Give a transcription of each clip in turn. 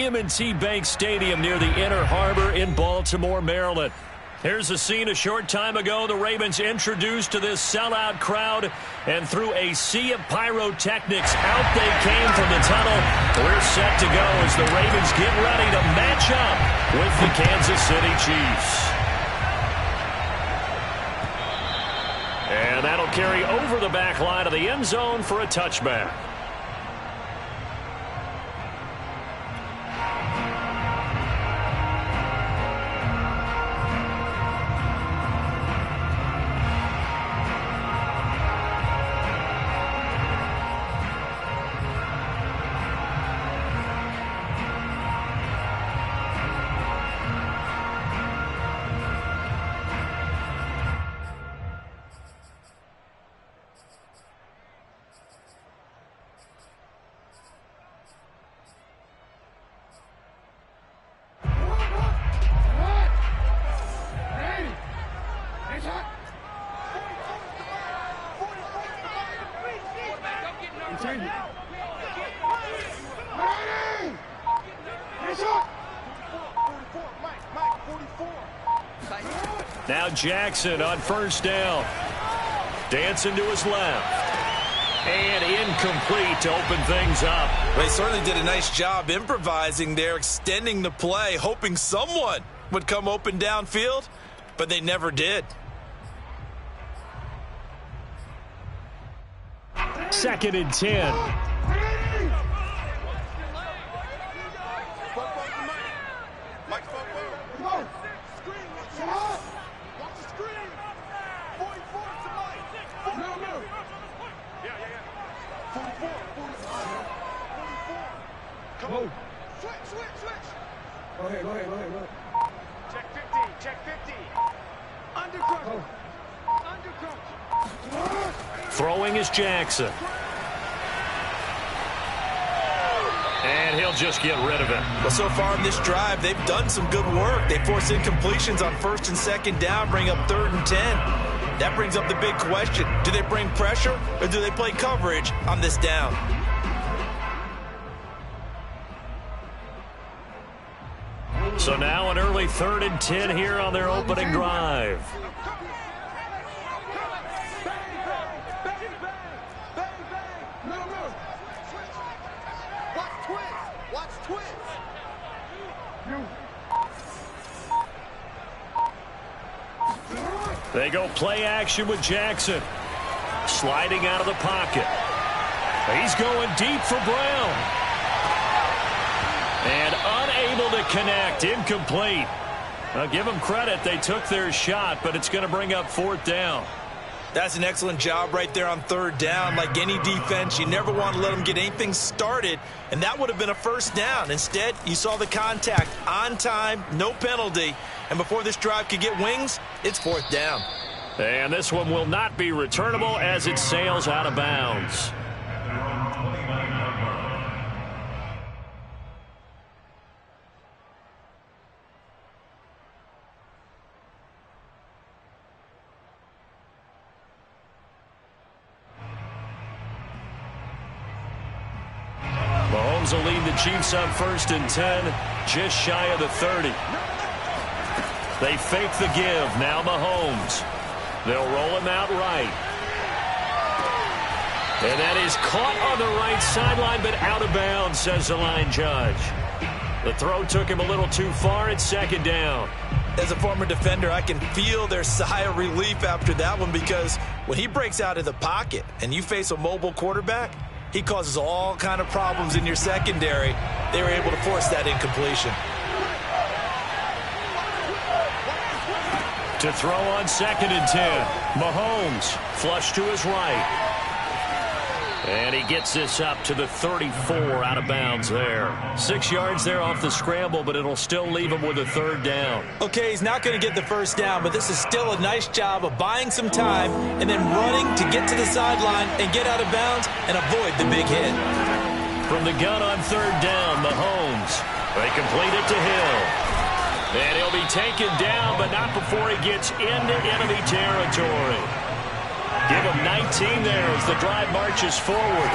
M&T Bank Stadium near the Inner Harbor in Baltimore, Maryland. Here's a scene a short time ago. The Ravens introduced to this sellout crowd, and through a sea of pyrotechnics, out they came from the tunnel. We're set to go as the Ravens get ready to match up with the Kansas City Chiefs. And that'll carry over the back line of the end zone for a touchback. Now Jackson on first down. Dancing to his left. And incomplete to open things up. They certainly did a nice job improvising there, extending the play, hoping someone would come open downfield, but they never did. Second and 10. Go ahead. Check 50. Undercut. Throwing is Jackson. And he'll just get rid of it. Well, so far in this drive, they've done some good work. They force incompletions on first and second down, bring up 3rd and 10. That brings up the big question. Do they bring pressure or do they play coverage on this down? So now an early 3rd and 10 here on their opening drive. They go play action with Jackson. Sliding out of the pocket. He's going deep for Brown. And unable to connect. Incomplete. I'll give them credit. They took their shot, but it's going to bring up 4th down. That's an excellent job right there on 3rd down. Like any defense, you never want to let them get anything started, and that would have been a 1st down. Instead, you saw the contact on time, no penalty, and before this drive could get wings, it's 4th down. And this one will not be returnable as it sails out of bounds. Mahomes will lead the Chiefs on 1st and 10, just shy of the 30. They fake the give. Now Mahomes. They'll roll him out right. And that is caught on the right sideline, but out of bounds, says the line judge. The throw took him a little too far. It's 2nd down. As a former defender, I can feel their sigh of relief after that one, because when he breaks out of the pocket and you face a mobile quarterback, he causes all kind of problems in your secondary. They were able to force that incompletion. To throw on 2nd and 10. Mahomes flush to his right. And he gets this up to the 34 out of bounds there. 6 yards there off the scramble, but it'll still leave him with a 3rd down. Okay, he's not going to get the 1st down, but this is still a nice job of buying some time and then running to get to the sideline and get out of bounds and avoid the big hit. From the gun on 3rd down, Mahomes. They complete it to Hill. And he'll be taken down, but not before he gets into enemy territory. Give him 19 there as the drive marches forward.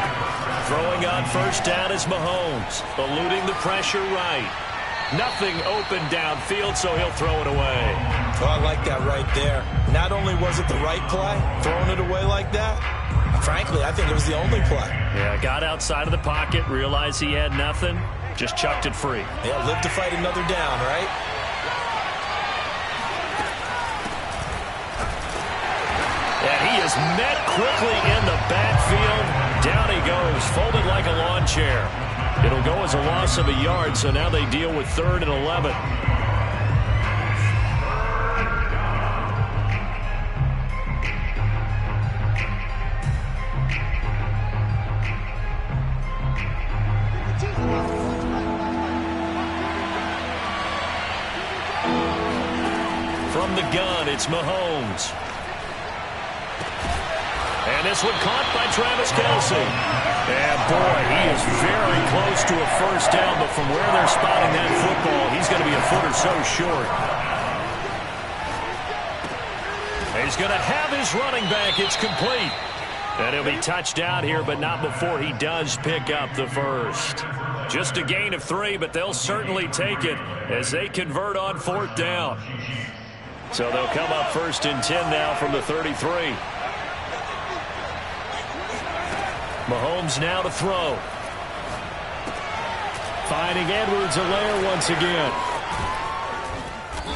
Throwing on first down is Mahomes, eluding the pressure right. Nothing open downfield, so he'll throw it away. Oh, I like that right there. Not only was it the right play, throwing it away like that, frankly, I think it was the only play. Yeah, got outside of the pocket, realized he had nothing, just chucked it free. Yeah, live to fight another down, right? And he is met quickly in the backfield. Down he goes, folded like a lawn chair. It'll go as a loss of a yard, so now they deal with 3rd and 11. From the gun, it's Mahomes. And this one caught by Travis Kelce. And boy, he is very close to a first down, but from where they're spotting that football, he's going to be a foot or so short. He's going to have his running back. It's complete. And he'll be touched out here, but not before he does pick up the first. Just a gain of 3, but they'll certainly take it as they convert on 4th down. So they'll come up 1st and 10 now from the 33. Mahomes now to throw. Finding Edwards-Helaire once again.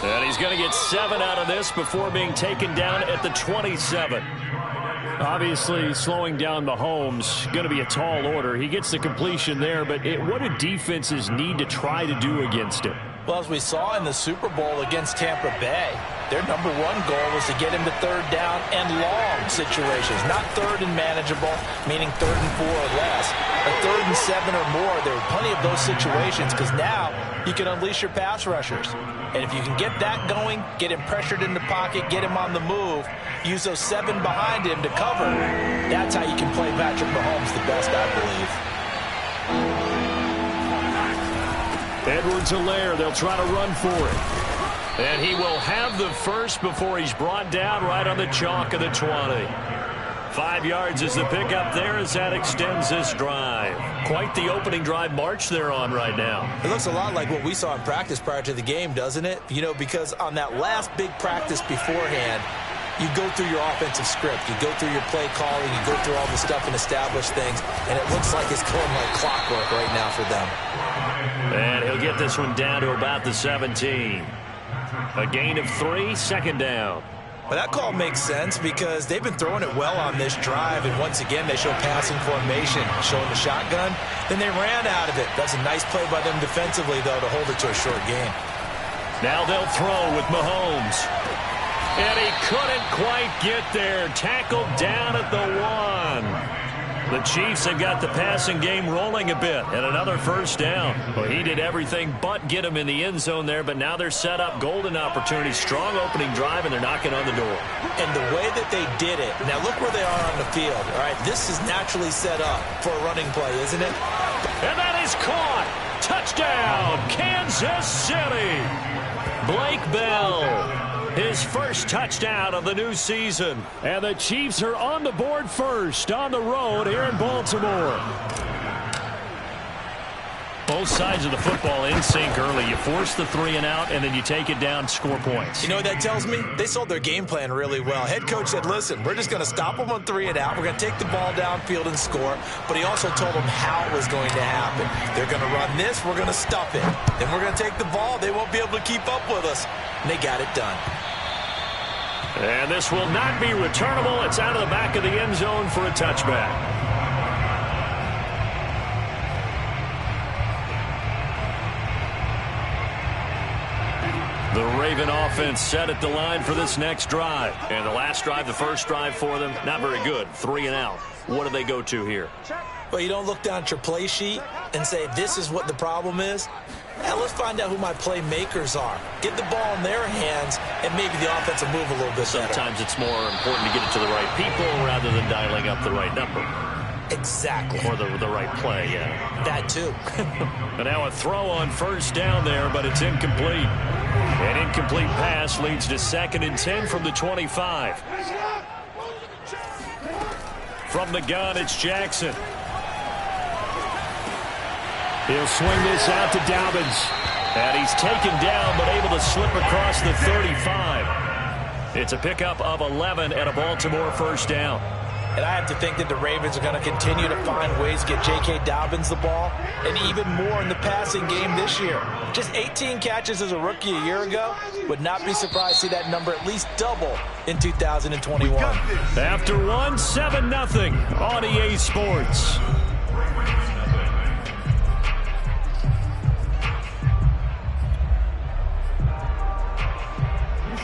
And he's going to get 7 out of this before being taken down at the 27. Obviously, slowing down Mahomes, going to be a tall order. He gets the completion there, but what do defenses need to try to do against him? Well, as we saw in the Super Bowl against Tampa Bay, their number 1 goal was to get him to 3rd down and long situations. Not 3rd and manageable, meaning 3rd and 4 or less. But 3rd and 7 or more, there are plenty of those situations because now you can unleash your pass rushers. And if you can get that going, get him pressured in the pocket, get him on the move, use those 7 behind him to cover, that's how you can play Patrick Mahomes the best, I believe. Edwards-Helaire, they'll try to run for it. And he will have the first before he's brought down right on the chalk of the 20. 5 yards is the pickup there as that extends this drive. Quite the opening drive march they're on right now. It looks a lot like what we saw in practice prior to the game, doesn't it? You know, because on that last big practice beforehand, you go through your offensive script. You go through your play calling. You go through all the stuff and establish things. And it looks like it's going like clockwork right now for them. And he'll get this one down to about the 17. A gain of 3, 2nd down. Well, that call makes sense because they've been throwing it well on this drive. And once again, they show passing formation, showing the shotgun. Then they ran out of it. That's a nice play by them defensively, though, to hold it to a short game. Now they'll throw with Mahomes. And he couldn't quite get there. Tackled down at the 1. The Chiefs have got the passing game rolling a bit, and another first down. Well, he did everything but get him in the end zone there, but now they're set up golden opportunity, strong opening drive, and they're knocking on the door. And the way that they did it, now look where they are on the field. All right, this is naturally set up for a running play, isn't it? And that is caught. Touchdown, Kansas City. Blake Bell. His first touchdown of the new season. And the Chiefs are on the board first on the road here in Baltimore. Both sides of the football in sync early. You force the 3 and out, and then you take it down, score points. You know what that tells me? They sold their game plan really well. Head coach said, listen, we're just going to stop them on 3 and out. We're going to take the ball downfield and score. But he also told them how it was going to happen. They're going to run this. We're going to stuff it. Then we're going to take the ball. They won't be able to keep up with us. And they got it done. And this will not be returnable. It's out of the back of the end zone for a touchback. The Raven offense set at the line for this next drive. And the last drive, the first drive for them, not very good. 3 and out. What do they go to here? Well, you don't look down at your play sheet and say, this is what the problem is. Now let's find out who my playmakers are. Get the ball in their hands, and maybe the offense will move a little bit better. Sometimes it's more important to get it to the right people rather than dialing up the right number. Exactly. Or the right play, yeah. That too. And now a throw on first down there, but it's incomplete. An incomplete pass leads to 2nd and 10 from the 25. From the gun, it's Jackson. He'll swing this out to Dobbins. And he's taken down, but able to slip across the 35. It's a pickup of 11 and a Baltimore first down. And I have to think that the Ravens are going to continue to find ways to get J.K. Dobbins the ball, and even more in the passing game this year. Just 18 catches as a rookie a year ago. Would not be surprised to see that number at least double in 2021. After 1, 7-0 on EA Sports.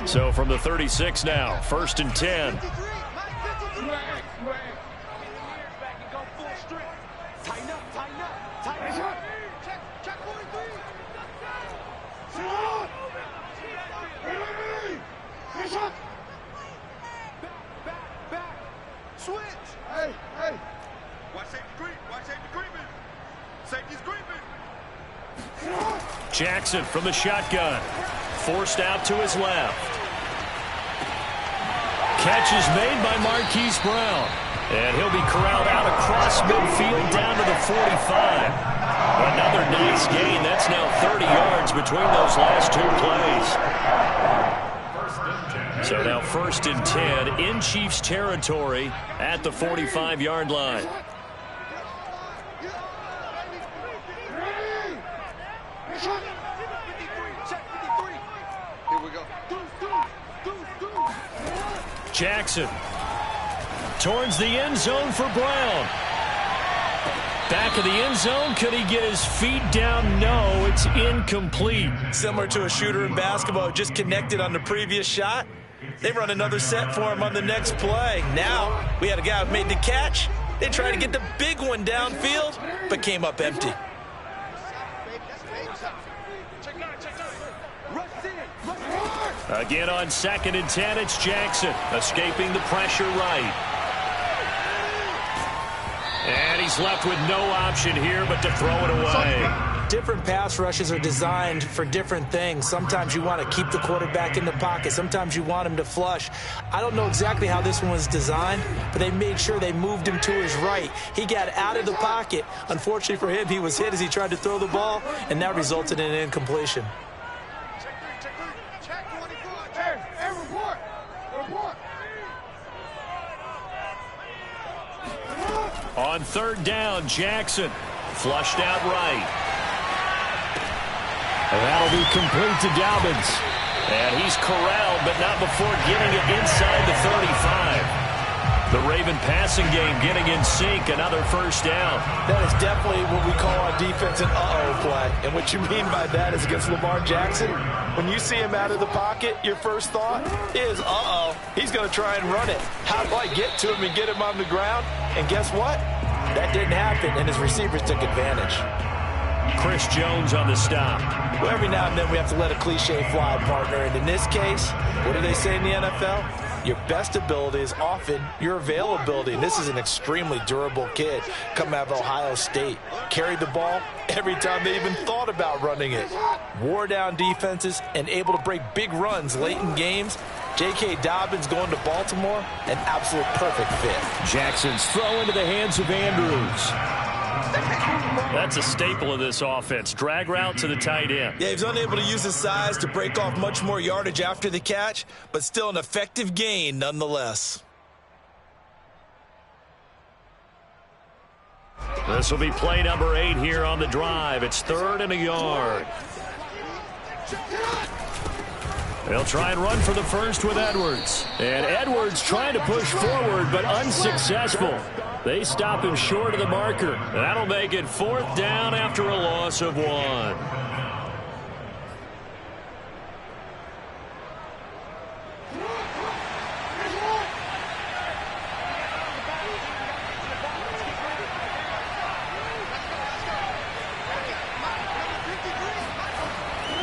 So from the 36 now, 1st and 10. Jackson from the shotgun. Forced out to his left. Catch is made by Marquise Brown. And he'll be corralled out across midfield down to the 45. Another nice gain. That's now 30 yards between those last two plays. So now 1st and 10 in Chiefs territory at the 45-yard line. Jackson towards the end zone for Brown. Back of the end zone. Could he get his feet down? No, it's incomplete. Similar to a shooter in basketball, just connected on the previous shot. They run another set for him on the next play. Now we had a guy who made the catch. They tried to get the big one downfield, but came up empty. Again on 2nd and 10, it's Jackson escaping the pressure right. And he's left with no option here but to throw it away. Different pass rushes are designed for different things. Sometimes you want to keep the quarterback in the pocket. Sometimes you want him to flush. I don't know exactly how this one was designed, but they made sure they moved him to his right. He got out of the pocket. Unfortunately for him, he was hit as he tried to throw the ball, and that resulted in an incompletion. On 3rd down, Jackson flushed out right. And that'll be complete to Dobbins. And he's corralled, but not before getting it inside the 35. The Raven passing game getting in sync, another first down. That is definitely what we call on defense an uh-oh play. And what you mean by that is against Lamar Jackson, when you see him out of the pocket, your first thought is, uh-oh, he's going to try and run it. How do I get to him and get him on the ground? And guess what? That didn't happen, and his receivers took advantage. Chris Jones on the stop. Well, every now and then we have to let a cliche fly, partner. And in this case, what do they say in the NFL? Your best ability is often your availability. And this is an extremely durable kid coming out of Ohio State. Carried the ball every time they even thought about running it. Wore down defenses and able to break big runs late in games. J.K. Dobbins going to Baltimore, an absolute perfect fit. Jackson's throw into the hands of Andrews. That's a staple of this offense. Drag route to the tight end. Yeah, he's unable to use his size to break off much more yardage after the catch, but still an effective gain nonetheless. This will be play number 8 here on the drive. It's 3rd and a yard. They'll try and run for the first with Edwards. And Edwards trying to push forward, but unsuccessful. They stop him short of the marker. That'll make it 4th down after a loss of 1.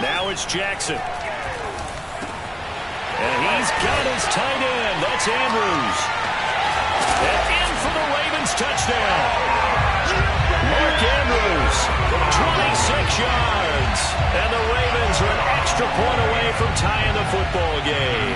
Now it's Jackson. And he's got his tight end. That's Andrews. And in for the Ravens touchdown. Mark Andrews, 26 yards. And the Ravens are an extra point away from tying the football game.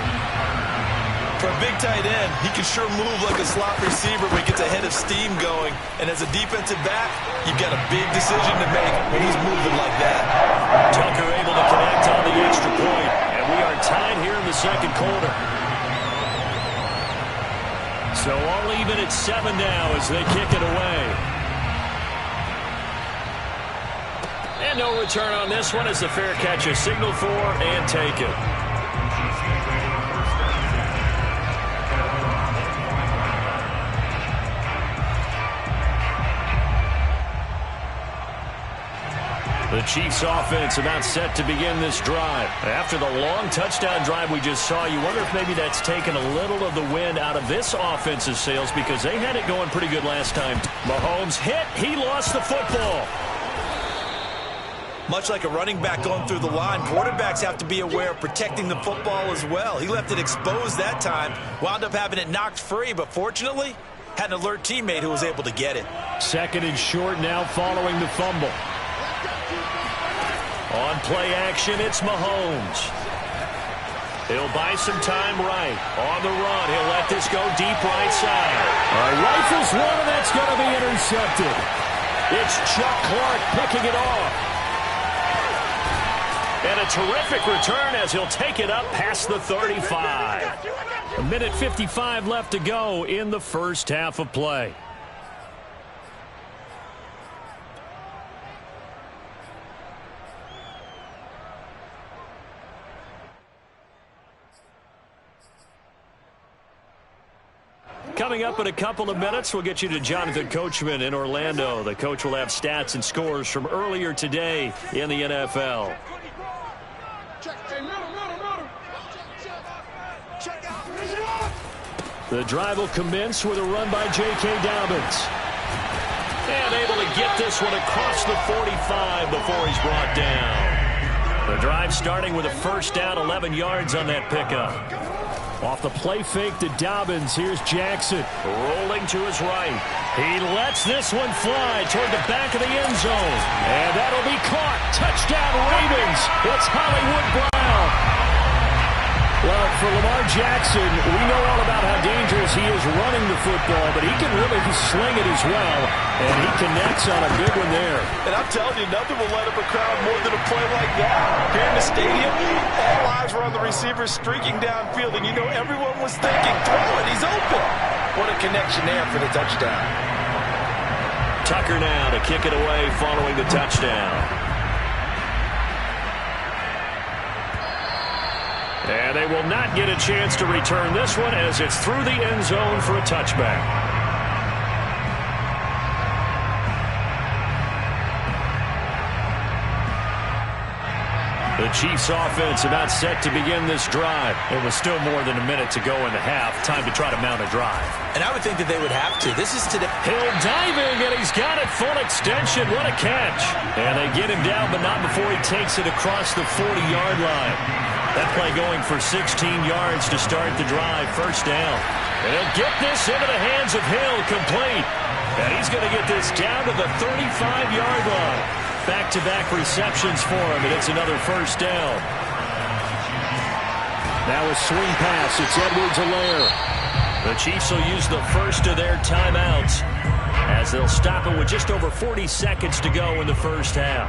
For a big tight end, he can sure move like a slot receiver when he gets a head of steam going. And as a defensive back, you've got a big decision to make when he's moving like that. Tucker able to connect on the extra point. And we are tied here in the second quarter. So all even at 7 now as they kick it away. And no return on this one as the fair catch is signaled for and taken. The Chiefs offense about set to begin this drive. After the long touchdown drive we just saw, you wonder if maybe that's taken a little of the wind out of this offense's sails because they had it going pretty good last time. Mahomes hit. He lost the football. Much like a running back going through the line, quarterbacks have to be aware of protecting the football as well. He left it exposed that time, wound up having it knocked free, but fortunately had an alert teammate who was able to get it. Second and short now following the fumble. On play action, it's Mahomes. He'll buy some time right. On the run, he'll let this go deep right side. Rifles one, and that's going to be intercepted. It's Chuck Clark picking it off. And a terrific return as he'll take it up past the 35. A minute 55 left to go in the first half of play. Coming up in a couple of minutes, we'll get you to Jonathan Coachman in Orlando. The coach will have stats and scores from earlier today in the NFL. The drive will commence with a run by J.K. Dobbins. And able to get this one across the 45 before he's brought down. The drive starting with a first down, 11 yards on that pickup. Off the play fake to Dobbins, here's Jackson. Rolling to his right. He lets this one fly toward the back of the end zone. And that'll be caught. Touchdown Ravens. It's Hollywood Brown. Well, for Lamar Jackson, we know all about how dangerous he is running the football, but he can really sling it as well. And he connects on a big one there. And I'm telling you, nothing will light up a crowd more than a play like that. Here in the stadium, all eyes were on the receiver streaking downfield, and you know everyone was thinking, throw it, he's open. What a connection there for the touchdown. Tucker now to kick it away following the touchdown. And they will not get a chance to return this one as it's through the end zone for a touchback. The Chiefs offense about set to begin this drive. It was still more than a minute to go in the half. Time to try to mount a drive. And I would think that they would have to. This is today. Hill diving, and he's got it full extension. What a catch. And they get him down, but not before he takes it across the 40-yard line. That play going for 16 yards to start the drive. First down. And he'll get this into the hands of Hill, complete. And he's going to get this down to the 35-yard line. Back-to-back receptions for him, and it's another first down. Now a swing pass. It's Edwards-Helaire. The Chiefs will use the first of their timeouts as they'll stop it with just over 40 seconds to go in the first half.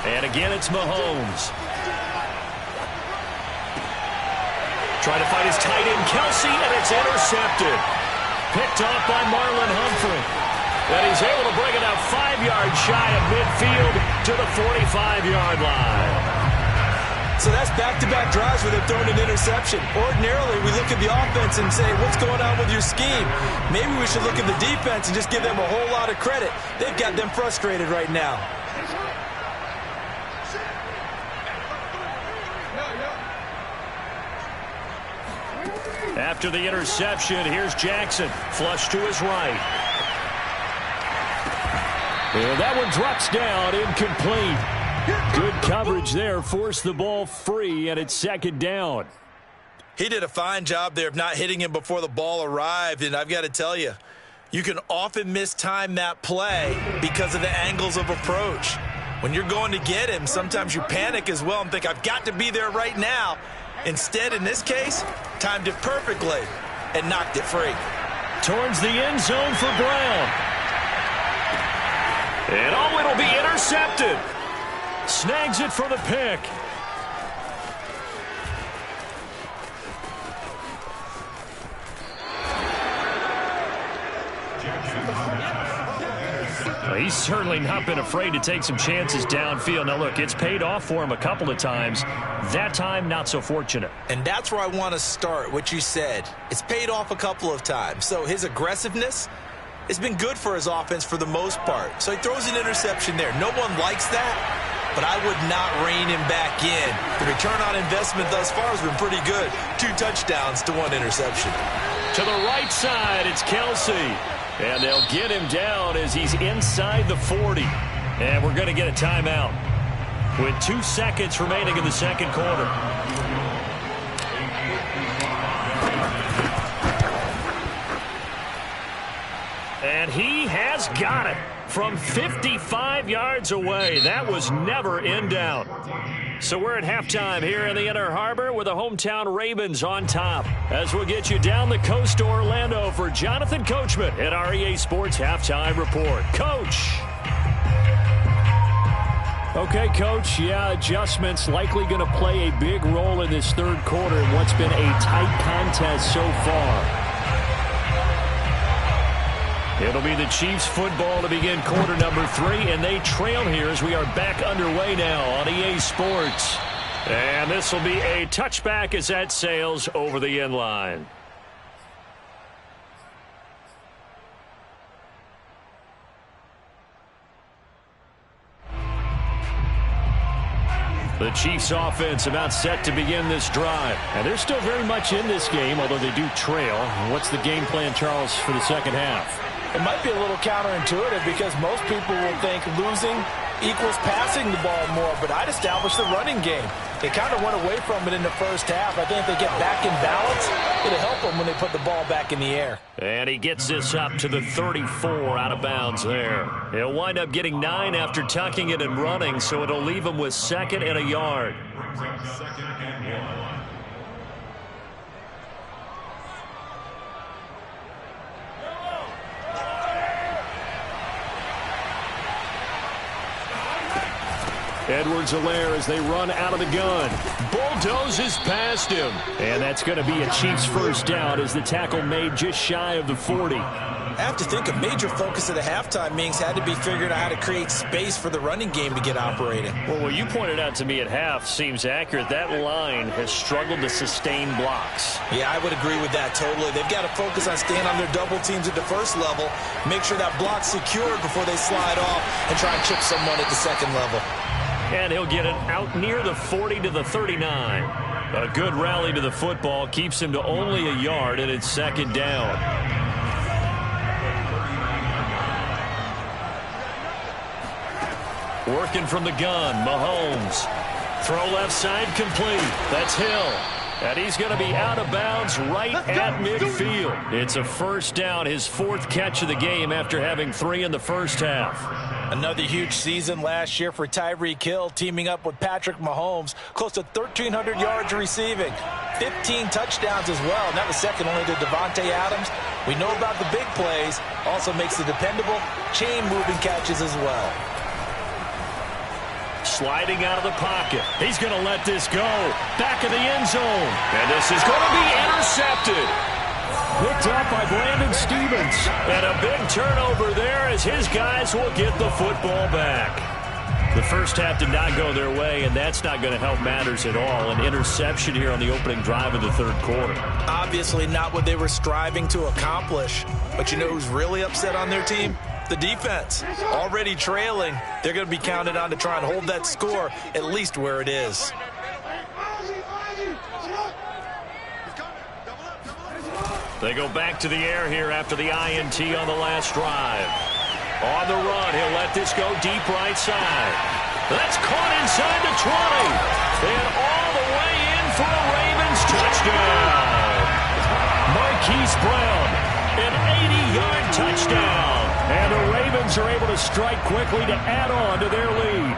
And again, it's Mahomes. Trying to find his tight end, Kelsey, and it's intercepted. Picked off by Marlon Humphrey. And he's able to bring it out 5 yards shy of midfield to the 45-yard line. So that's back-to-back drives where they've thrown an interception. Ordinarily, we look at the offense and say, what's going on with your scheme? Maybe we should look at the defense and just give them a whole lot of credit. They've got them frustrated right now. After the interception, here's Jackson. Flush to his right. And that one drops down, incomplete. Good coverage there, forced the ball free, and it's second down. He did a fine job there of not hitting him before the ball arrived, and I've got to tell you, You can often mistime that play because of the angles of approach. When you're going to get him, sometimes you panic as well and think, I've got to be there right now. Instead, in this case, timed it perfectly and knocked it free. Towards the end zone for Brown. And oh, it'll be intercepted. Snags it for the pick. He's certainly not been afraid to take some chances downfield. Now, look, it's paid off for him a couple of times. That time, not so fortunate. And that's where I want to start, what you said. It's paid off a couple of times. So his aggressiveness has been good for his offense for the most part. So he throws an interception there. No one likes that, but I would not rein him back in. The return on investment thus far has been pretty good. 2 touchdowns to 1 interception. To the right side, it's Kelsey. And they'll get him down as he's inside the 40. And we're going to get a timeout with 2 seconds remaining in the second quarter. And he has got it from 55 yards away. That was never in doubt. So we're at halftime here in the Inner Harbor with the hometown Ravens on top. As we'll get you down the coast to Orlando for Jonathan Coachman at our EA Sports Halftime Report. Coach. Okay, Coach. Yeah, adjustments likely going to play a big role in this third quarter in what's been a tight contest so far. It'll be the Chiefs football to begin quarter number 3, and they trail here as we are back underway now on EA Sports. And this will be a touchback as that sails over the end line. The Chiefs offense about set to begin this drive. And they're still very much in this game, although they do trail. What's the game plan, Charles, for the second half? It might be a little counterintuitive because most people will think losing equals passing the ball more, but I'd establish the running game. They kind of went away from it in the first half. I think if they get back in balance, it'll help them when they put the ball back in the air. And he gets this up to the 34 out of bounds there. He'll wind up getting 9 after tucking it and running, so it'll leave him with 2nd and a yard. Edwards-Helaire as they run out of the gun. Bulldozes past him. And that's going to be a Chiefs first down as the tackle made just shy of the 40. I have to think a major focus of the halftime meetings had to be figuring out how to create space for the running game to get operating. Well, what you pointed out to me at half seems accurate. That line has struggled to sustain blocks. Yeah, I would agree with that totally. They've got to focus on staying on their double teams at the first level, make sure that block's secured before they slide off and try and chip someone at the second level. And he'll get it out near the 40 to the 39. A good rally to the football keeps him to only a yard, and it's 2nd down. Working from the gun, Mahomes. Throw left side complete. That's Hill. And he's going to be out of bounds right at midfield. It's a first down, his 4th catch of the game after having 3 in the first half. Another huge season last year for Tyreek Hill, teaming up with Patrick Mahomes. Close to 1,300 yards receiving. 15 touchdowns as well, and that was second only to Davante Adams. We know about the big plays. Also makes the dependable chain-moving catches as well. Sliding out of the pocket. He's going to let this go. Back of the end zone. And this is going to be intercepted. Picked up by Brandon Stephens. And a big turnover there as his guys will get the football back. The first half did not go their way, and that's not going to help matters at all. An interception here on the opening drive of the third quarter. Obviously not what they were striving to accomplish. But you know who's really upset on their team? The defense. Already trailing. They're going to be counted on to try and hold that score at least where it is. They go back to the air here after the INT on the last drive. On the run, he'll let this go deep right side. That's caught inside the 20. And all the way in for a Ravens touchdown. Marquise Brown An 80-yard touchdown. And the Ravens are able to strike quickly to add on to their lead.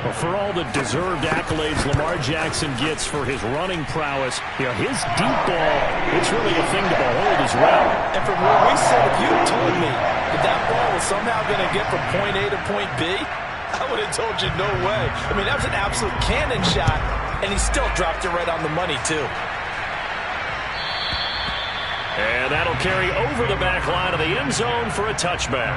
Well, for all the deserved accolades Lamar Jackson gets for his running prowess, his deep ball, it's really a thing to behold as well. And from where we sit, if you had told me that that ball was somehow going to get from point A to point B, I would have told you no way. I mean, that was an absolute cannon shot, and he still dropped it right on the money, too. And that'll carry over the back line of the end zone for a touchback.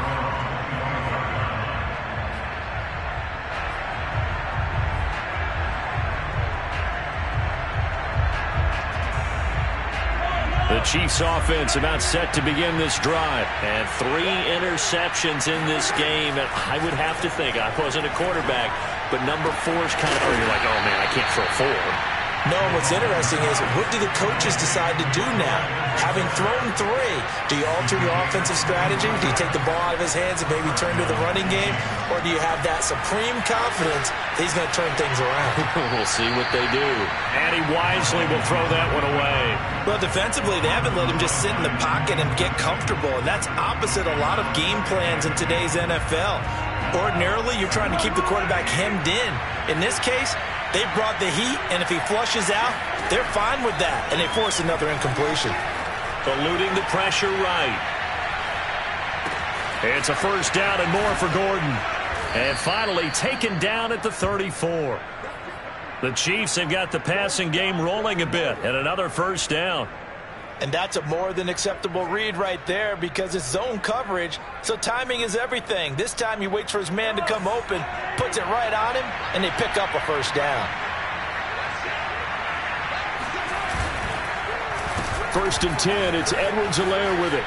The Chiefs offense about set to begin this drive. And 3 interceptions in this game. And I would have to think, I wasn't a quarterback, but number 4 is kind of where you're like, oh man, I can't throw 4. No, what's interesting is, what do the coaches decide to do now? Having thrown 3, do you alter your offensive strategy? Do you take the ball out of his hands and maybe turn to the running game? Or do you have that supreme confidence that he's going to turn things around? We'll see what they do. And he wisely will throw that one away. Well, defensively, they haven't let him just sit in the pocket and get comfortable, and that's opposite a lot of game plans in today's NFL. Ordinarily, you're trying to keep the quarterback hemmed in. In this case, they brought the heat, and if he flushes out, they're fine with that, and they force another incompletion. Eluding the pressure right. It's a first down and more for Gordon. And finally taken down at the 34. The Chiefs have got the passing game rolling a bit, and another first down. And that's a more than acceptable read right there, because it's zone coverage, so timing is everything. This time he waits for his man to come open, puts it right on him, and they pick up a first down. First and 10, it's Edwards-Helaire with it.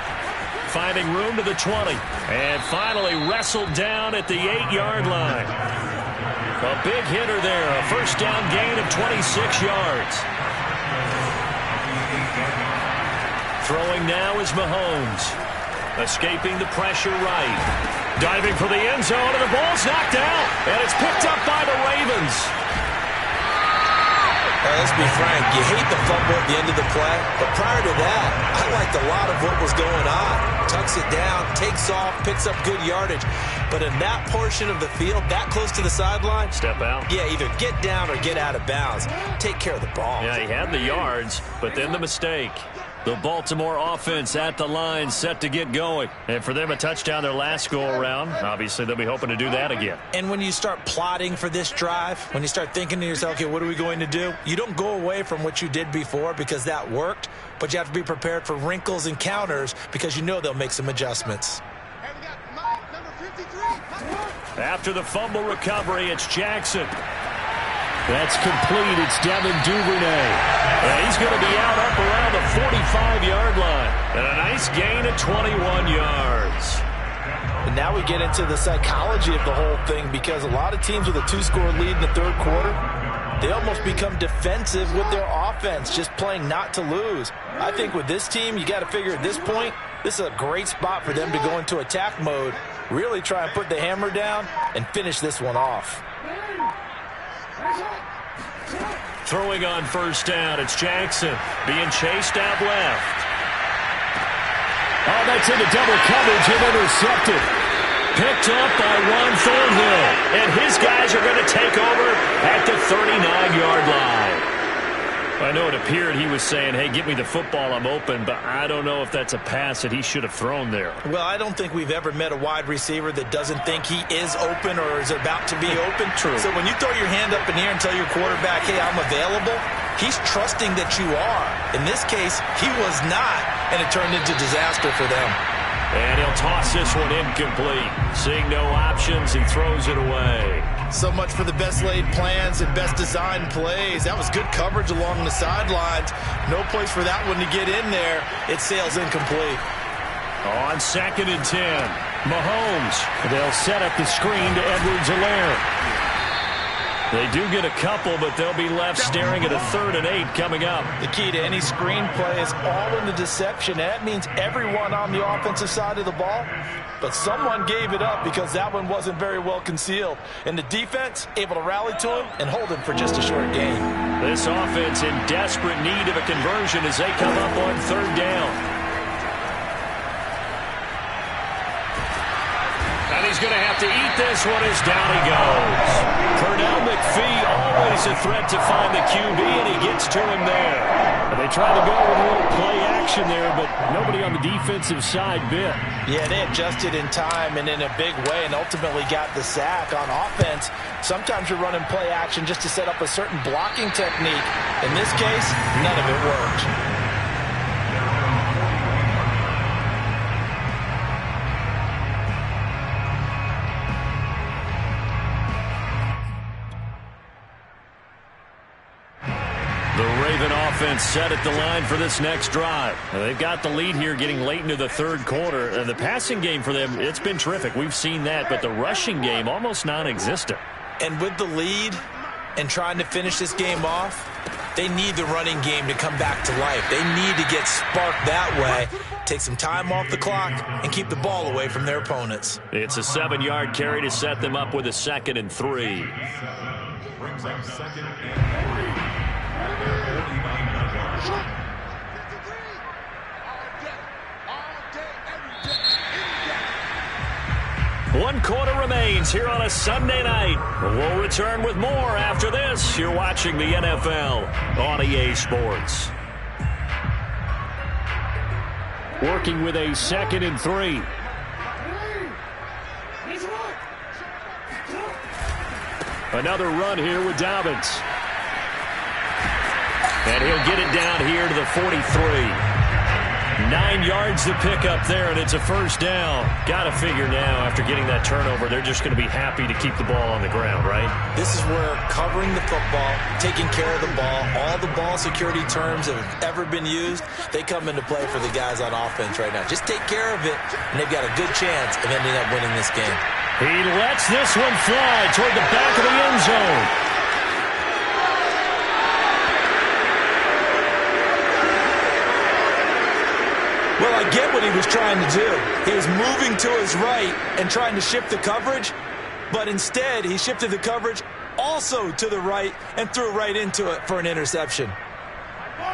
Finding room to the 20. And finally wrestled down at the 8-yard line. A big hitter there. A first down gain of 26 yards. Throwing now is Mahomes. Escaping the pressure right. Diving for the end zone, and the ball's knocked out. And it's picked up by the Ravens. Let's be frank, you hate the fumble at the end of the play, but prior to that, I liked a lot of what was going on. Tucks it down, takes off, picks up good yardage. But in that portion of the field, that close to the sideline, step out. Yeah, either get down or get out of bounds. Take care of the ball. Yeah, he had the yards, but then the mistake. The Baltimore offense at the line, set to get going. And for them, a touchdown their last go-around. Obviously, they'll be hoping to do that again. And when you start plotting for this drive, when you start thinking to yourself, okay, what are we going to do? You don't go away from what you did before because that worked, but you have to be prepared for wrinkles and counters because you know they'll make some adjustments. After the fumble recovery, it's Jackson. That's complete. It's Devin Duvernay. And he's going to be out up around the 45-yard line. And a nice gain of 21 yards. And now we get into the psychology of the whole thing, because a lot of teams with a 2-score lead in the third quarter, they almost become defensive with their offense, just playing not to lose. I think with this team, you got to figure at this point, this is a great spot for them to go into attack mode, really try and put the hammer down and finish this one off. Throwing on first down, it's Jackson being chased out left. Oh, that's into double coverage and intercepted. Picked up by Juan Thornhill, and his guys are going to take over at the 39-yard line. I know it appeared he was saying, hey, give me the football, I'm open, but I don't know if that's a pass that he should have thrown there. Well, I don't think we've ever met a wide receiver that doesn't think he is open or is about to be open. True. So when you throw your hand up in the air and tell your quarterback, hey, I'm available, he's trusting that you are. In this case, he was not, and it turned into disaster for them. And he'll toss this one incomplete. Seeing no options, he throws it away. So much for the best laid plans and best designed plays. That was good coverage along the sidelines. No place for that one to get in there. It sails incomplete. On 2nd and 10, Mahomes. They'll set up the screen to Edwards-Helaire. They do get a couple, but they'll be left staring at a 3rd and 8 coming up. The key to any screenplay is all in the deception. That means everyone on the offensive side of the ball, but someone gave it up because that one wasn't very well concealed. And the defense able to rally to him and hold him for just a short gain. This offense in desperate need of a conversion as they come up on 3rd down. He's going to have to eat this one as down he goes. Pernell McPhee, always a threat to find the QB, and he gets to him there. And they tried to go with a little play action there, but nobody on the defensive side bit. Yeah, they adjusted in time and in a big way and ultimately got the sack. On offense, sometimes you're running play action just to set up a certain blocking technique. In this case, none of it worked. Offense set at the line for this next drive. Now, they've got the lead here getting late into the third quarter. And the passing game for them, it's been terrific. We've seen that, but the rushing game almost non-existent. And with the lead and trying to finish this game off, they need the running game to come back to life. They need to get sparked that way, take some time off the clock, and keep the ball away from their opponents. It's a 7-yard carry to set them up with a 2nd and 3. Brings up 2nd and 3. 1 quarter remains here on a Sunday night. We'll return with more after this. You're watching the NFL on EA Sports. Working with a 2nd and 3. Another run here with Dobbins. And he'll get it down here to the 43. 9 yards to pick up there, and it's a first down. Got to figure now, after getting that turnover, they're just going to be happy to keep the ball on the ground, right? This is where covering the football, taking care of the ball, all the ball security terms that have ever been used, they come into play for the guys on offense right now. Just take care of it, and they've got a good chance of ending up winning this game. He lets this one fly toward the back of the end zone. Well, I get what he was trying to do. He was moving to his right and trying to shift the coverage, but instead he shifted the coverage also to the right and threw right into it for an interception.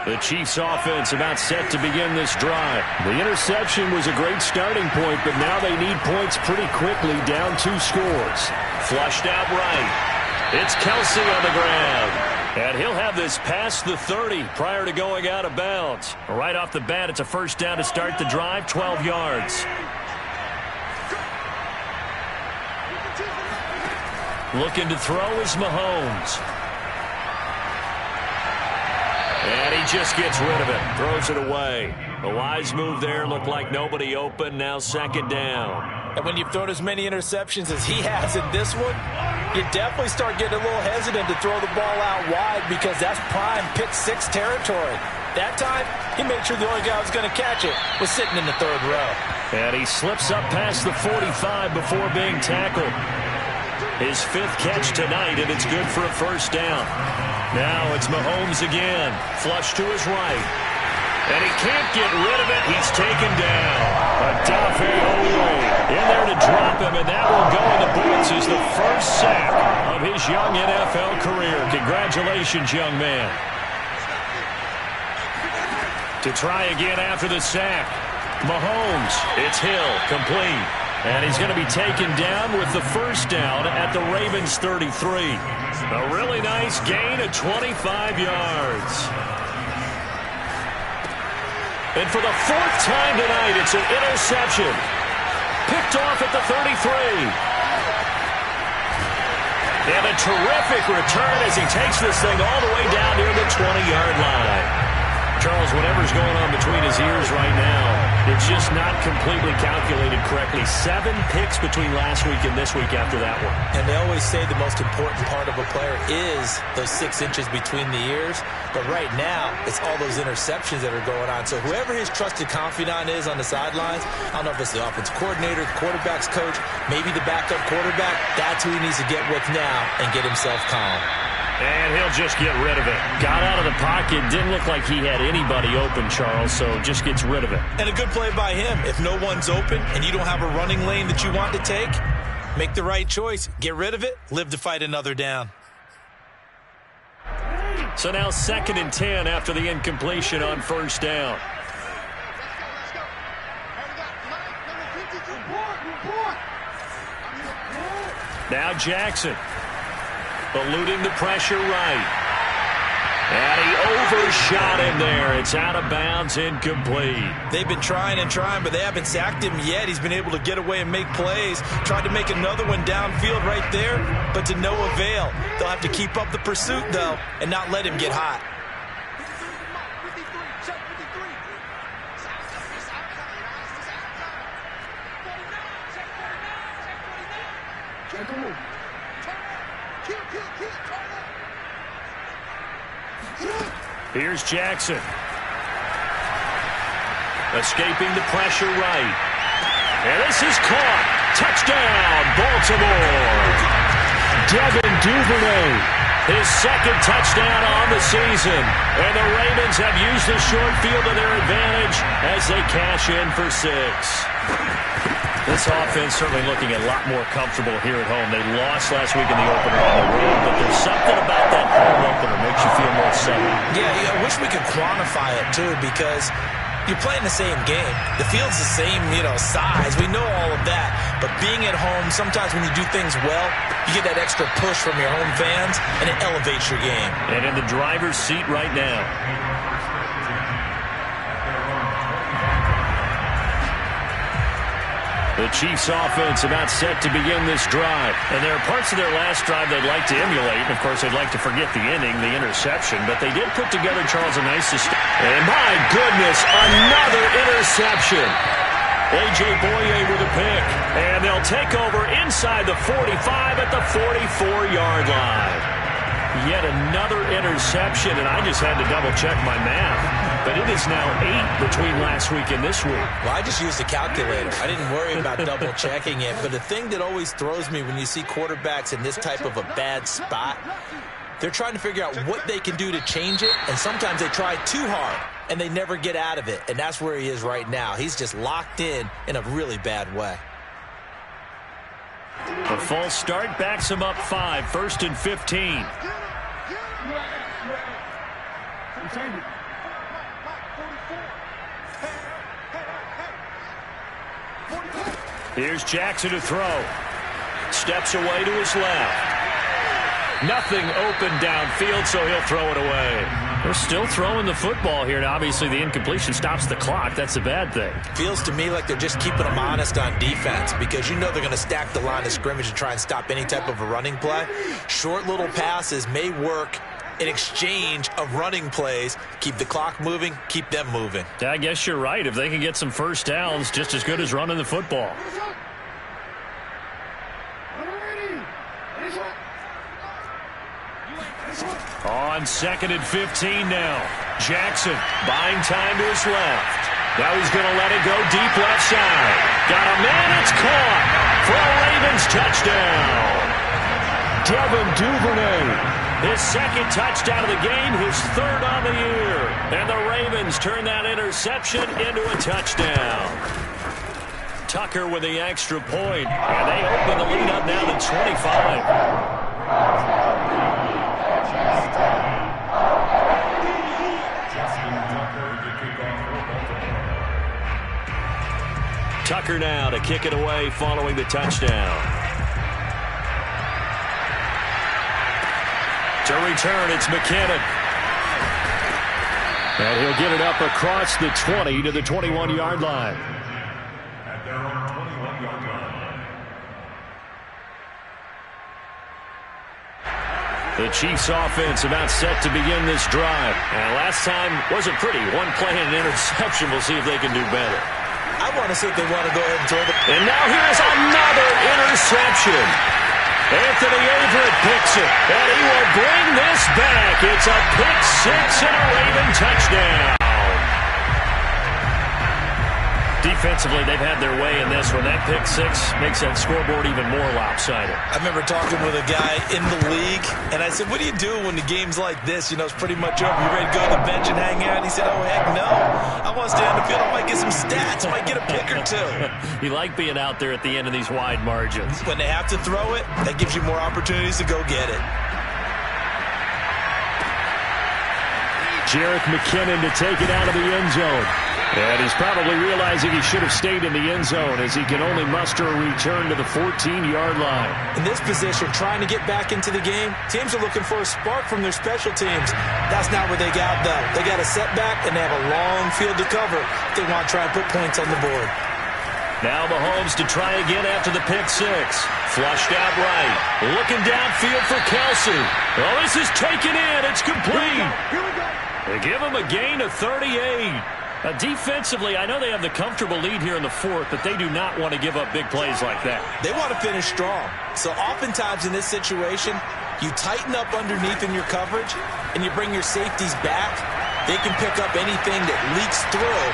The Chiefs offense about set to begin this drive. The interception was a great starting point, but now they need points pretty quickly, down 2 scores. Flushed out right. It's Kelsey on the ground. And he'll have this past the 30 prior to going out of bounds. Right off the bat, it's a first down to start the drive, 12 yards. Looking to throw is Mahomes. And he just gets rid of it, throws it away. A wise move there, looked like nobody open, now 2nd down. And when you've thrown as many interceptions as he has in this one, you definitely start getting a little hesitant to throw the ball out wide because that's prime pick 6 territory. That time, he made sure the only guy who was going to catch it was sitting in the 3rd row. And he slips up past the 45 before being tackled. His 5th catch tonight, and it's good for a first down. Now it's Mahomes again, flush to his right. And he can't get rid of it. He's taken down. Odafe Oweh in there to drop him, and that will go in the books as the first sack of his young NFL career. Congratulations, young man. To try again after the sack. Mahomes, it's Hill, complete. And he's going to be taken down with the first down at the Ravens 33. A really nice gain of 25 yards. And for the 4th time tonight, it's an interception. Picked off at the 33. And a terrific return as he takes this thing all the way down near the 20-yard line. Charles, whatever's going on between his ears right now, it's just not completely calculated correctly. 7 picks between last week and this week after that one. And they always say the most important part of a player is those 6 inches between the ears. But right now, it's all those interceptions that are going on. So whoever his trusted confidant is on the sidelines, I don't know if it's the offensive coordinator, the quarterback's coach, maybe the backup quarterback, that's who he needs to get with now and get himself calm. And he'll just get rid of it. Got out of the pocket. Didn't look like he had anybody open, Charles, so just gets rid of it. And a good play by him. If no one's open and you don't have a running lane that you want to take, make the right choice. Get rid of it. Live to fight another down. So now 2nd and 10 after the incompletion on first down. Now Jackson. Eluding the pressure right. And he overshot him there. It's out of bounds, incomplete. They've been trying and trying, but they haven't sacked him yet. He's been able to get away and make plays. Tried to make another one downfield right there, but to no avail. They'll have to keep up the pursuit, though, and not let him get hot. Here's Jackson. Escaping the pressure right. And this is caught. Touchdown, Baltimore. Devin Duvernay. His second touchdown on the season. And the Ravens have used the short field to their advantage as they cash in for 6. This offense certainly looking a lot more comfortable here at home. They lost last week in the opener on the road, but there's something about that home opener makes you feel more settled. Yeah, I wish we could quantify it, too, because you're playing the same game. The field's the same, size. We know all of that. But being at home, sometimes when you do things well, you get that extra push from your home fans, and it elevates your game. And in the driver's seat right now. The Chiefs offense about set to begin this drive. And there are parts of their last drive they'd like to emulate. And, of course, they'd like to forget the inning, the interception. But they did put together, Charles, a nice system. And, my goodness, another interception. A.J. Boye with a pick. And they'll take over inside the 45 at the 44-yard line. Yet another interception, and I just had to double-check my math. But it is now 8 between last week and this week. Well, I just used a calculator. I didn't worry about double-checking it. But the thing that always throws me when you see quarterbacks in this type of a bad spot, they're trying to figure out what they can do to change it, and sometimes they try too hard, and they never get out of it. And that's where he is right now. He's just locked in a really bad way. A false start backs him up 5, 1st and 15. Here's Jackson to throw. Steps away to his left. Nothing open downfield, so he'll throw it away. They're still throwing the football here, and obviously the incompletion stops the clock. That's a bad thing. Feels to me like they're just keeping them honest on defense because you know they're going to stack the line of scrimmage and try and stop any type of a running play. Short little passes may work in exchange of running plays. Keep the clock moving, keep them moving. I guess you're right. If they can get some first downs, just as good as running the football. On 2nd and 15 now. Jackson buying time to his left. Now he's going to let it go deep left side. Got a man, it's caught for a Ravens touchdown. Devin Duvernay, his second touchdown of the game, his 3rd on the year. And the Ravens turn that interception into a touchdown. Tucker with the extra point, and they open the lead up now to 25. Tucker now to kick it away following the touchdown. To return, it's McKinnon. And he'll get it up across the 20 to the 21-yard line. At their own 21-yard line. The Chiefs offense about set to begin this drive. And last time wasn't pretty. One play and an interception. We'll see if they can do better. I want to see if they want to go ahead and throw the... And now here's another interception. Anthony Averett picks it, and he will bring this back. It's a pick 6 and a Raven touchdown. Defensively, they've had their way in this one. That pick 6 makes that scoreboard even more lopsided. I remember talking with a guy in the league, and I said, what do you do when the game's like this? You know, it's pretty much over. You ready to go to the bench and hang out? And he said, oh, heck no. I want to stay on the field. I might get some stats. I might get a pick or two. You like being out there at the end of these wide margins. When they have to throw it, that gives you more opportunities to go get it. Jerick McKinnon to take it out of the end zone. And he's probably realizing he should have stayed in the end zone as he can only muster a return to the 14-yard line. In this position, trying to get back into the game, teams are looking for a spark from their special teams. That's not what they got, though. They got a setback, and they have a long field to cover if they want to try and put points on the board. Now Mahomes to try again after the pick six. Flushed out right. Looking downfield for Kelsey. Oh, this is taken in. It's complete. Here we go. They give him a gain of 38. Defensively, I know they have the comfortable lead here in the fourth, but they do not want to give up big plays like that. They want to finish strong. So oftentimes in this situation, you tighten up underneath in your coverage, and you bring your safeties back. They can pick up anything that leaks through.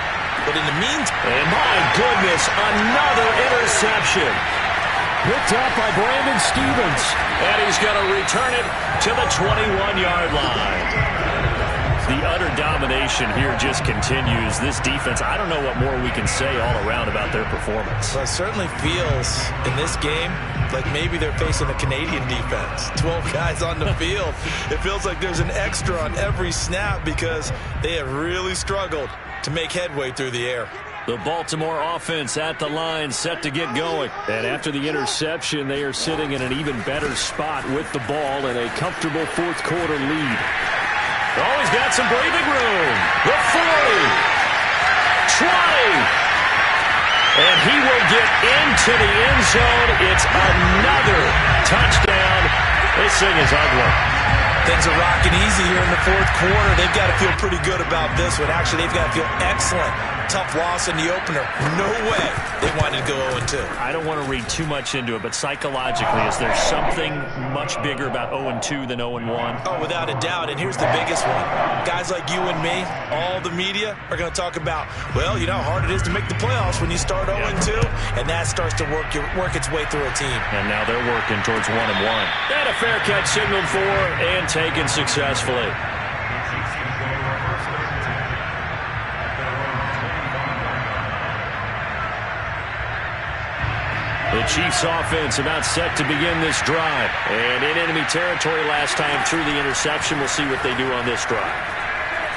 But in the meantime... And my goodness, another interception. Picked up by Brandon Stephens. And he's going to return it to the 21-yard line. The utter domination here just continues. This defense, I don't know what more we can say all around about their performance. Well, it certainly feels in this game like maybe they're facing a Canadian defense. 12 guys on the field. It feels like there's an extra on every snap because they have really struggled to make headway through the air. The Baltimore offense at the line, set to get going. And after the interception, they are sitting in an even better spot with the ball and a comfortable fourth-quarter lead. Oh, he's got some breathing room. The 40. 20. And he will get into the end zone. It's another touchdown. This thing is ugly. Things are rocking easy here in the fourth quarter. They've got to feel pretty good about this one. Actually, they've got to feel excellent. Tough loss in the opener. No way they wanted to go 0-2. I don't want to read too much into it, but psychologically, is there something much bigger about 0-2 than 0-1? Oh, without a doubt. And here's the biggest one. Guys like you and me, all the media, are going to talk about, well, you know how hard it is to make the playoffs when you start 0-2, and that starts to work its way through a team. And now they're working towards 1-1. And a fair catch signaled for and taken successfully. The Chiefs offense about set to begin this drive. And in enemy territory last time through the interception. We'll see what they do on this drive.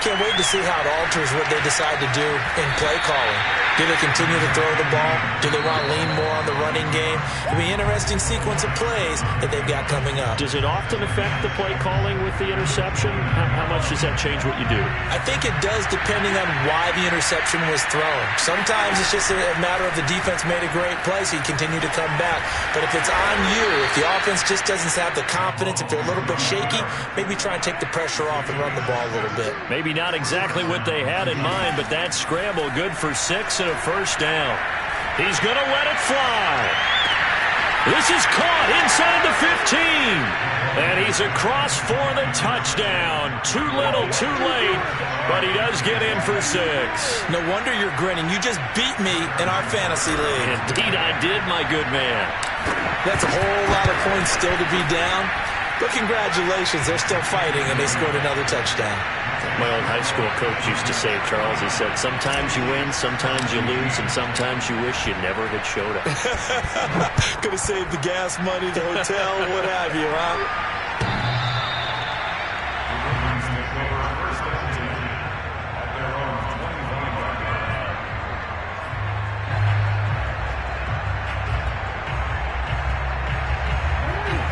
Can't wait to see how it alters what they decide to do in play calling. Do they continue to throw the ball? Do they want to lean more on the running game? It'll be an interesting sequence of plays that they've got coming up. Does it often affect the play calling with the interception? How much does that change what you do? I think it does depending on why the interception was thrown. Sometimes it's just a matter of the defense made a great play, so you continue to come back. But if it's on you, if the offense just doesn't have the confidence, if they're a little bit shaky, maybe try and take the pressure off and run the ball a little bit. Maybe not exactly what they had in mind, but that scramble good for 6 and a first down. He's going to let it fly. This is caught inside the 15. And he's across for the touchdown. Too little, too late, but he does get in for 6. No wonder you're grinning. You just beat me in our fantasy league. Indeed I did, my good man. That's a whole lot of points still to be down. But congratulations, they're still fighting, and they scored another touchdown. My old high school coach used to say, Charles, he said, sometimes you win, sometimes you lose, and sometimes you wish you never had showed up. Could have saved the gas money, the hotel, what have you, huh?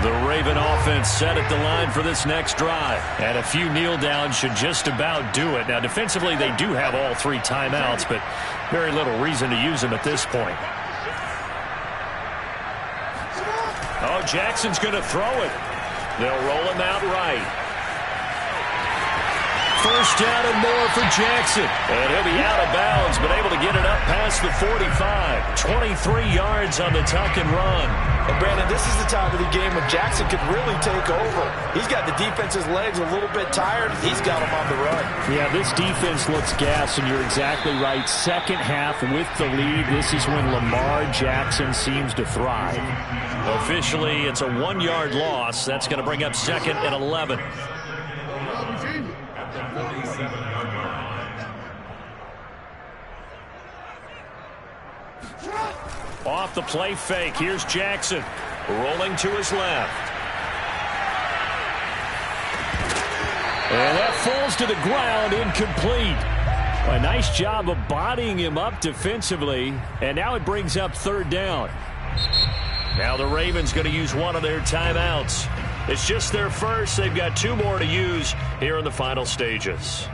The Raven offense set at the line for this next drive. And a few kneel downs should just about do it. Now, defensively, they do have all 3 timeouts, but very little reason to use them at this point. Oh, Jackson's going to throw it. They'll roll him out right. First down and more for Jackson. And he'll be out of bounds, but able to get it up past the 45. 23 yards on the tuck and run. And Brandon, this is the time of the game when Jackson could really take over. He's got the defense's legs a little bit tired. He's got them on the run. Yeah, this defense looks gassed, and you're exactly right. Second half with the lead, this is when Lamar Jackson seems to thrive. Officially, it's a 1-yard loss. That's going to bring up 2nd and 11. Off the play fake. Here's Jackson. Rolling to his left. And that falls to the ground, incomplete. A nice job of bodying him up defensively, and now it brings up third down. Now the Ravens going to use one of their timeouts. It's just their first. They've got 2 more to use here in the final stages.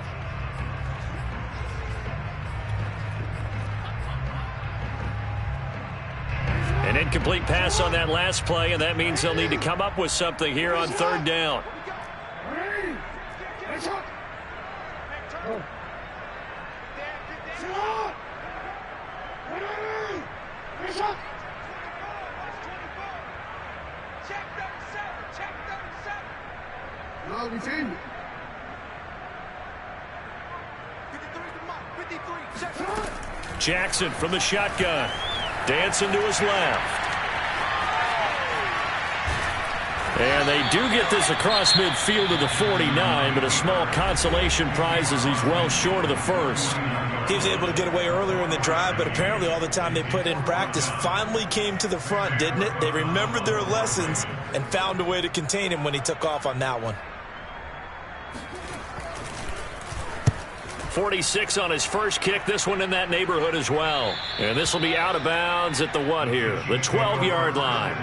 An incomplete pass on that last play, and that means they'll need to come up with something here on third down. Jackson from the shotgun. Dancing to his left. And they do get this across midfield to the 49, but a small consolation prize as he's well short of the first. He was able to get away earlier in the drive, but apparently all the time they put in practice finally came to the front, didn't it? They remembered their lessons and found a way to contain him when he took off on that one. 46 on his first kick. This one in that neighborhood as well. And this will be out of bounds at the what here? The 12-yard line.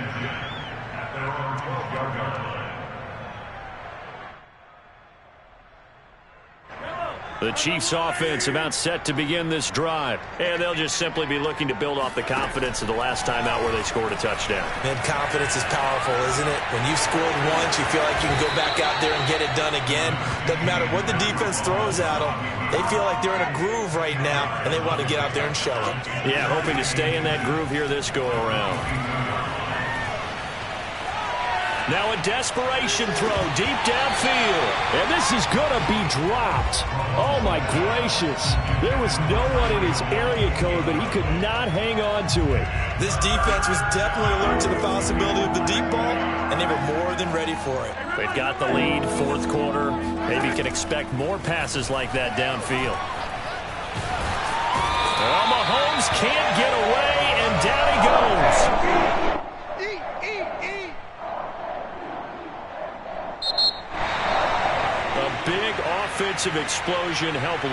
The Chiefs offense about set to begin this drive. And they'll just simply be looking to build off the confidence of the last time out where they scored a touchdown. Man, confidence is powerful, isn't it? When you scored once, you feel like you can go back out there and get it done again. Doesn't matter what the defense throws at them. They feel like they're in a groove right now, and they want to get out there and show it. Yeah, hoping to stay in that groove here this go-around. Now a desperation throw deep downfield. And this is going to be dropped. Oh, my gracious. There was no one in his area code, but he could not hang on to it. This defense was definitely alert to the possibility of the deep ball, and they were more than ready for it. They've got the lead, fourth quarter. Maybe can expect more passes like that downfield. Well, Mahomes can't get away, and down he goes. A big offensive explosion helped